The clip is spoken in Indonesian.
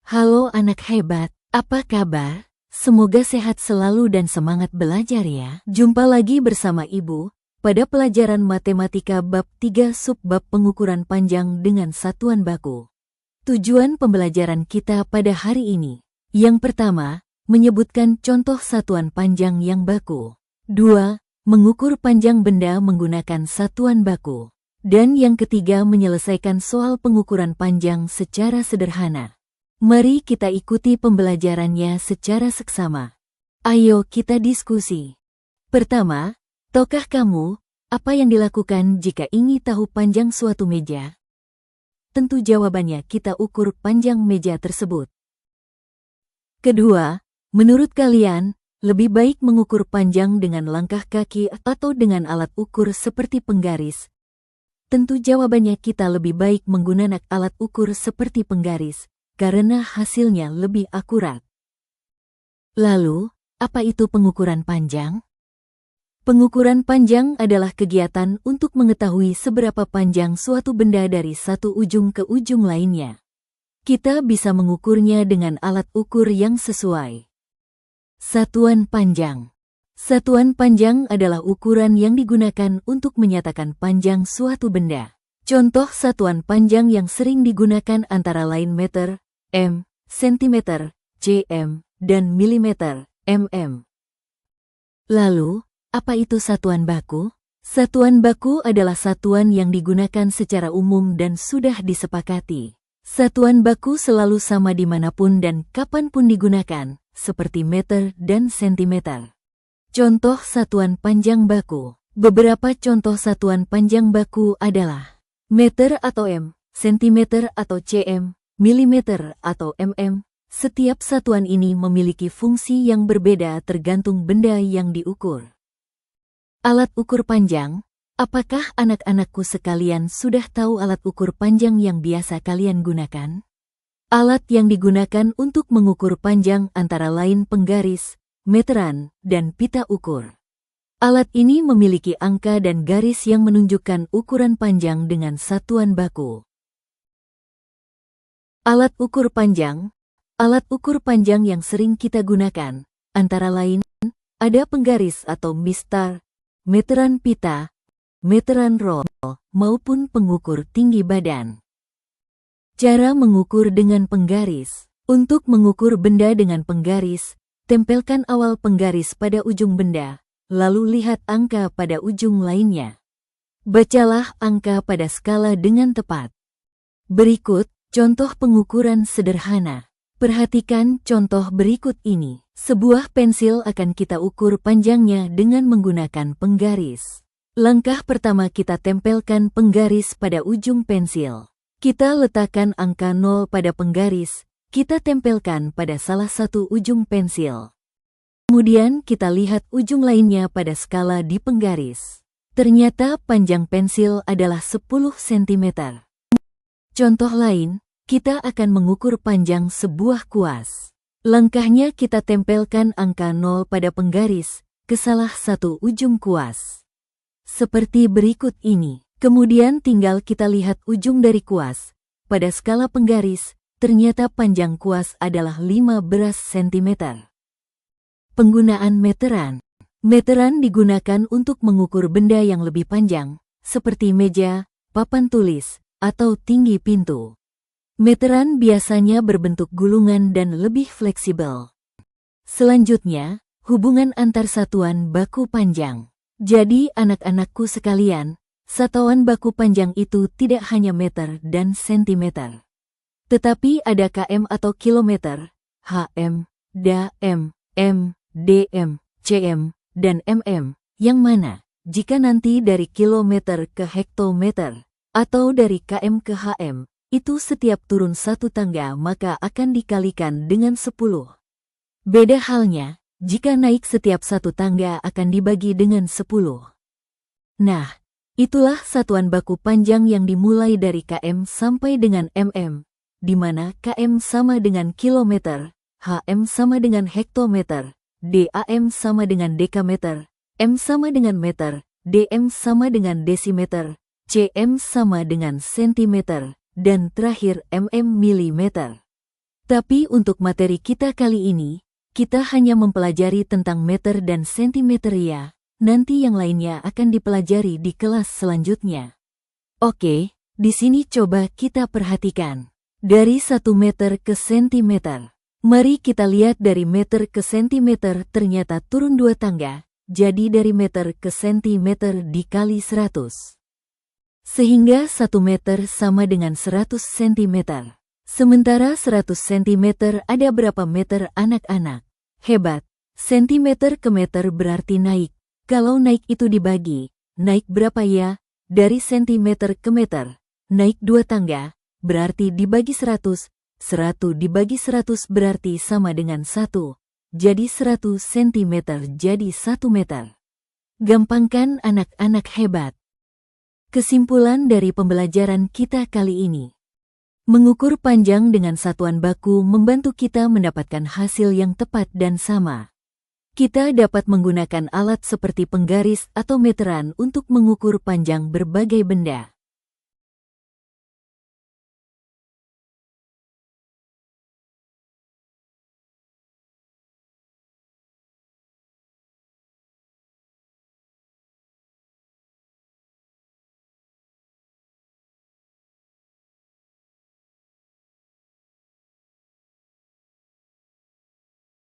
Halo anak hebat, apa kabar? Semoga sehat selalu dan semangat belajar ya. Jumpa lagi bersama Ibu pada pelajaran Matematika bab 3 subbab pengukuran panjang dengan satuan baku. Tujuan pembelajaran kita pada hari ini. Yang pertama, menyebutkan contoh satuan panjang yang baku. 2. Mengukur panjang benda menggunakan satuan baku. Dan yang ketiga, menyelesaikan soal pengukuran panjang secara sederhana. Mari kita ikuti pembelajarannya secara seksama. Ayo kita diskusi. Pertama, tahukah kamu apa yang dilakukan jika ingin tahu panjang suatu meja? Tentu jawabannya kita ukur panjang meja tersebut. Kedua, menurut kalian, lebih baik mengukur panjang dengan langkah kaki atau dengan alat ukur seperti penggaris? Tentu jawabannya kita lebih baik menggunakan alat ukur seperti penggaris, karena hasilnya lebih akurat. Lalu, apa itu pengukuran panjang? Pengukuran panjang adalah kegiatan untuk mengetahui seberapa panjang suatu benda dari satu ujung ke ujung lainnya. Kita bisa mengukurnya dengan alat ukur yang sesuai. Satuan panjang. Satuan panjang adalah ukuran yang digunakan untuk menyatakan panjang suatu benda. Contoh satuan panjang yang sering digunakan antara lain meter, m, sentimeter, cm, dan milimeter, mm. Lalu, apa itu satuan baku? Satuan baku adalah satuan yang digunakan secara umum dan sudah disepakati. Satuan baku selalu sama dimanapun dan kapanpun digunakan, seperti meter dan sentimeter. Contoh satuan panjang baku. Beberapa contoh satuan panjang baku adalah meter atau m, sentimeter atau cm, milimeter atau mm. Setiap satuan ini memiliki fungsi yang berbeda tergantung benda yang diukur. Alat ukur panjang. Apakah anak-anakku sekalian sudah tahu alat ukur panjang yang biasa kalian gunakan? Alat yang digunakan untuk mengukur panjang antara lain penggaris, meteran, dan pita ukur. Alat ini memiliki angka dan garis yang menunjukkan ukuran panjang dengan satuan baku. Alat ukur panjang. Alat ukur panjang yang sering kita gunakan, antara lain, ada penggaris atau mistar, meteran pita, meteran roll, maupun pengukur tinggi badan. Cara mengukur dengan penggaris. Untuk mengukur benda dengan penggaris, tempelkan awal penggaris pada ujung benda, lalu lihat angka pada ujung lainnya. Bacalah angka pada skala dengan tepat. Berikut contoh pengukuran sederhana. Perhatikan contoh berikut ini. Sebuah pensil akan kita ukur panjangnya dengan menggunakan penggaris. Langkah pertama, kita tempelkan penggaris pada ujung pensil. Kita letakkan angka 0 pada penggaris. Kita tempelkan pada salah satu ujung pensil. Kemudian kita lihat ujung lainnya pada skala di penggaris. Ternyata panjang pensil adalah 10 cm. Contoh lain, kita akan mengukur panjang sebuah kuas. Langkahnya kita tempelkan angka 0 pada penggaris ke salah satu ujung kuas. Seperti berikut ini. Kemudian tinggal kita lihat ujung dari kuas. Pada skala penggaris, ternyata panjang kuas adalah 15 cm. Penggunaan meteran. Meteran digunakan untuk mengukur benda yang lebih panjang, seperti meja, papan tulis, atau tinggi pintu. Meteran biasanya berbentuk gulungan dan lebih fleksibel. Selanjutnya, hubungan antar satuan baku panjang. Jadi anak-anakku sekalian, satuan baku panjang itu tidak hanya meter dan sentimeter, tetapi ada km atau kilometer, hm, dm, m, dm, cm, dan mm, yang mana, jika nanti dari kilometer ke hektometer, atau dari km ke hm, itu setiap turun satu tangga maka akan dikalikan dengan 10. Beda halnya, jika naik setiap satu tangga akan dibagi dengan 10. Nah, itulah satuan baku panjang yang dimulai dari km sampai dengan mm, di mana km sama dengan kilometer, hm sama dengan hektometer, dam sama dengan dekameter, m sama dengan meter, dm sama dengan desimeter, cm sama dengan sentimeter, dan terakhir mm milimeter. Tapi untuk materi kita kali ini, kita hanya mempelajari tentang meter dan sentimeter ya. Nanti yang lainnya akan dipelajari di kelas selanjutnya. Oke, di sini coba kita perhatikan. Dari 1 meter ke sentimeter. Mari kita lihat dari meter ke sentimeter ternyata turun 2 tangga. Jadi dari meter ke sentimeter dikali 100. Sehingga 1 meter sama dengan 100 sentimeter. Sementara 100 sentimeter ada berapa meter anak-anak? Hebat, sentimeter ke meter berarti naik. Kalau naik itu dibagi, naik berapa ya? Dari sentimeter ke meter, naik 2 tangga, berarti dibagi 100. 100 dibagi 100 berarti sama dengan 1. Jadi 100 sentimeter jadi 1 meter. Gampang kan anak-anak hebat? Kesimpulan dari pembelajaran kita kali ini. Mengukur panjang dengan satuan baku membantu kita mendapatkan hasil yang tepat dan sama. Kita dapat menggunakan alat seperti penggaris atau meteran untuk mengukur panjang berbagai benda.